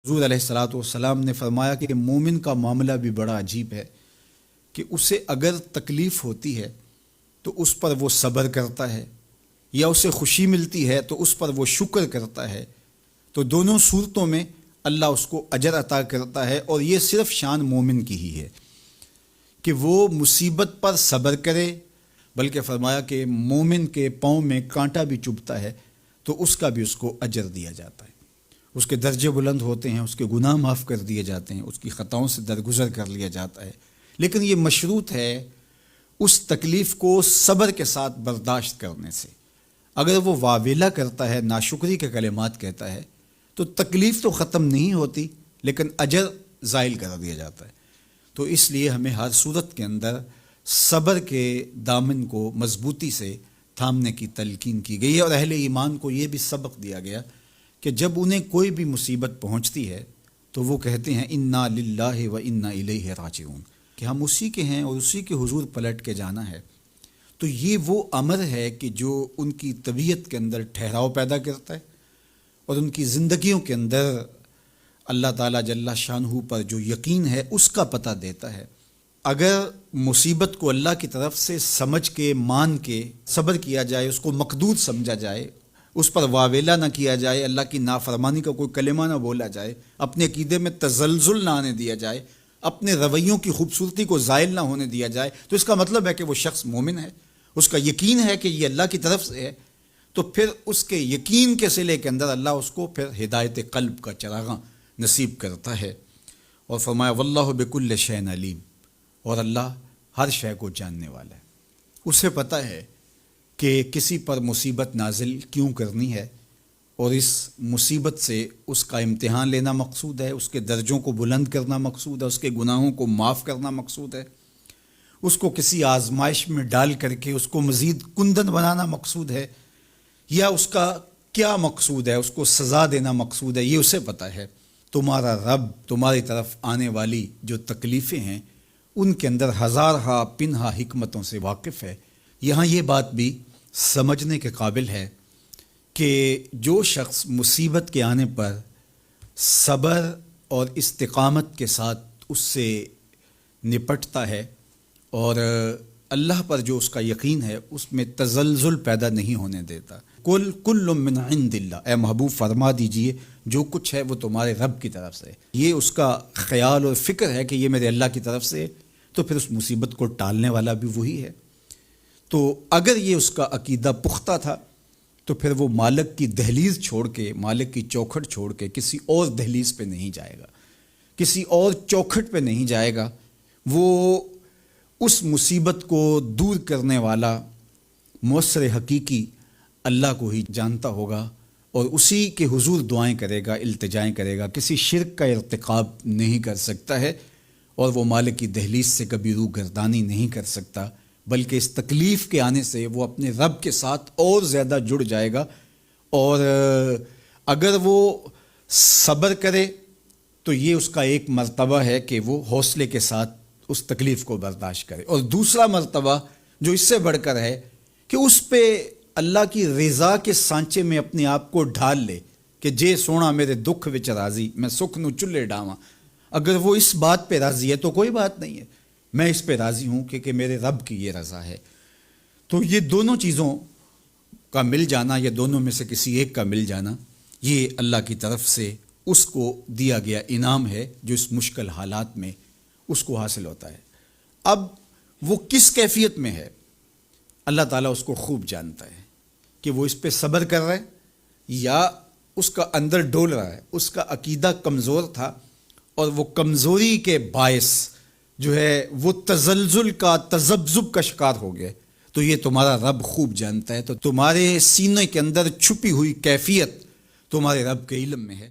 حضور علیہ الصلوۃ والسلام نے فرمایا کہ مومن کا معاملہ بھی بڑا عجیب ہے کہ اسے اگر تکلیف ہوتی ہے تو اس پر وہ صبر کرتا ہے، یا اسے خوشی ملتی ہے تو اس پر وہ شکر کرتا ہے، تو دونوں صورتوں میں اللہ اس کو اجر عطا کرتا ہے۔ اور یہ صرف شان مومن کی ہی ہے کہ وہ مصیبت پر صبر کرے، بلکہ فرمایا کہ مومن کے پاؤں میں کانٹا بھی چبھتا ہے تو اس کا بھی اس کو اجر دیا جاتا ہے، اس کے درجے بلند ہوتے ہیں، اس کے گناہ معاف کر دیے جاتے ہیں، اس کی خطاؤں سے درگزر کر لیا جاتا ہے۔ لیکن یہ مشروط ہے اس تکلیف کو صبر کے ساتھ برداشت کرنے سے۔ اگر وہ واویلا کرتا ہے، ناشکری کے کلمات کہتا ہے، تو تکلیف تو ختم نہیں ہوتی لیکن اجر زائل کر دیا جاتا ہے۔ تو اس لیے ہمیں ہر صورت کے اندر صبر کے دامن کو مضبوطی سے تھامنے کی تلقین کی گئی ہے، اور اہل ایمان کو یہ بھی سبق دیا گیا کہ جب انہیں کوئی بھی مصیبت پہنچتی ہے تو وہ کہتے ہیں انا للہ و انا الیہ راجعون، کہ ہم اسی کے ہیں اور اسی کے حضور پلٹ کے جانا ہے۔ تو یہ وہ امر ہے کہ جو ان کی طبیعت کے اندر ٹھہراؤ پیدا کرتا ہے اور ان کی زندگیوں کے اندر اللہ تعالیٰ جل شانہ پر جو یقین ہے اس کا پتہ دیتا ہے۔ اگر مصیبت کو اللہ کی طرف سے سمجھ کے، مان کے صبر کیا جائے، اس کو مقدور سمجھا جائے، اس پر واویلا نہ کیا جائے، اللہ کی نافرمانی کا کوئی کلمہ نہ بولا جائے، اپنے عقیدے میں تزلزل نہ آنے دیا جائے، اپنے رویوں کی خوبصورتی کو زائل نہ ہونے دیا جائے، تو اس کا مطلب ہے کہ وہ شخص مومن ہے، اس کا یقین ہے کہ یہ اللہ کی طرف سے ہے۔ تو پھر اس کے یقین کے صلے کے اندر اللہ اس کو پھر ہدایت قلب کا چراغاں نصیب کرتا ہے۔ اور فرمایا واللہ بکل شیء علیم، اور اللہ ہر شے کو جاننے والا ہے، اسے پتہ ہے کہ کسی پر مصیبت نازل کیوں کرنی ہے، اور اس مصیبت سے اس کا امتحان لینا مقصود ہے، اس کے درجوں کو بلند کرنا مقصود ہے، اس کے گناہوں کو معاف کرنا مقصود ہے، اس کو کسی آزمائش میں ڈال کر کے اس کو مزید کندن بنانا مقصود ہے، یا اس کا کیا مقصود ہے، اس کو سزا دینا مقصود ہے، یہ اسے پتہ ہے۔ تمہارا رب تمہاری طرف آنے والی جو تکلیفیں ہیں ان کے اندر ہزارہا پنہا حکمتوں سے واقف ہے۔ یہاں یہ بات بھی سمجھنے کے قابل ہے کہ جو شخص مصیبت کے آنے پر صبر اور استقامت کے ساتھ اس سے نپٹتا ہے اور اللہ پر جو اس کا یقین ہے اس میں تزلزل پیدا نہیں ہونے دیتا، کل من عند اللہ، اے محبوب فرما دیجئے جو کچھ ہے وہ تمہارے رب کی طرف سے ہے۔ یہ اس کا خیال اور فکر ہے کہ یہ میرے اللہ کی طرف سے ہے، تو پھر اس مصیبت کو ٹالنے والا بھی وہی ہے۔ تو اگر یہ اس کا عقیدہ پختہ تھا تو پھر وہ مالک کی دہلیز چھوڑ کے، مالک کی چوکھٹ چھوڑ کے کسی اور دہلیز پہ نہیں جائے گا، کسی اور چوکھٹ پہ نہیں جائے گا۔ وہ اس مصیبت کو دور کرنے والا مؤثر حقیقی اللہ کو ہی جانتا ہوگا، اور اسی کے حضور دعائیں کرے گا، التجائیں کرے گا، کسی شرک کا ارتکاب نہیں کر سکتا ہے، اور وہ مالک کی دہلیز سے کبھی روح گردانی نہیں کر سکتا، بلکہ اس تکلیف کے آنے سے وہ اپنے رب کے ساتھ اور زیادہ جڑ جائے گا۔ اور اگر وہ صبر کرے تو یہ اس کا ایک مرتبہ ہے کہ وہ حوصلے کے ساتھ اس تکلیف کو برداشت کرے، اور دوسرا مرتبہ جو اس سے بڑھ کر ہے کہ اس پہ اللہ کی رضا کے سانچے میں اپنے آپ کو ڈھال لے کہ جے سونا میرے دکھ وچ راضی، میں سکھ نو چلے ڈاواں۔ اگر وہ اس بات پہ راضی ہے تو کوئی بات نہیں ہے، میں اس پہ راضی ہوں کہ میرے رب کی یہ رضا ہے۔ تو یہ دونوں چیزوں کا مل جانا، یا دونوں میں سے کسی ایک کا مل جانا، یہ اللہ کی طرف سے اس کو دیا گیا انعام ہے جو اس مشکل حالات میں اس کو حاصل ہوتا ہے۔ اب وہ کس کیفیت میں ہے اللہ تعالیٰ اس کو خوب جانتا ہے، کہ وہ اس پہ صبر کر رہا ہے یا اس کا اندر ڈول رہا ہے، اس کا عقیدہ کمزور تھا اور وہ کمزوری کے باعث جو ہے وہ تزلزل کا، تذبذب کا شکار ہو گئے، تو یہ تمہارا رب خوب جانتا ہے۔ تو تمہارے سینے کے اندر چھپی ہوئی کیفیت تمہارے رب کے علم میں ہے۔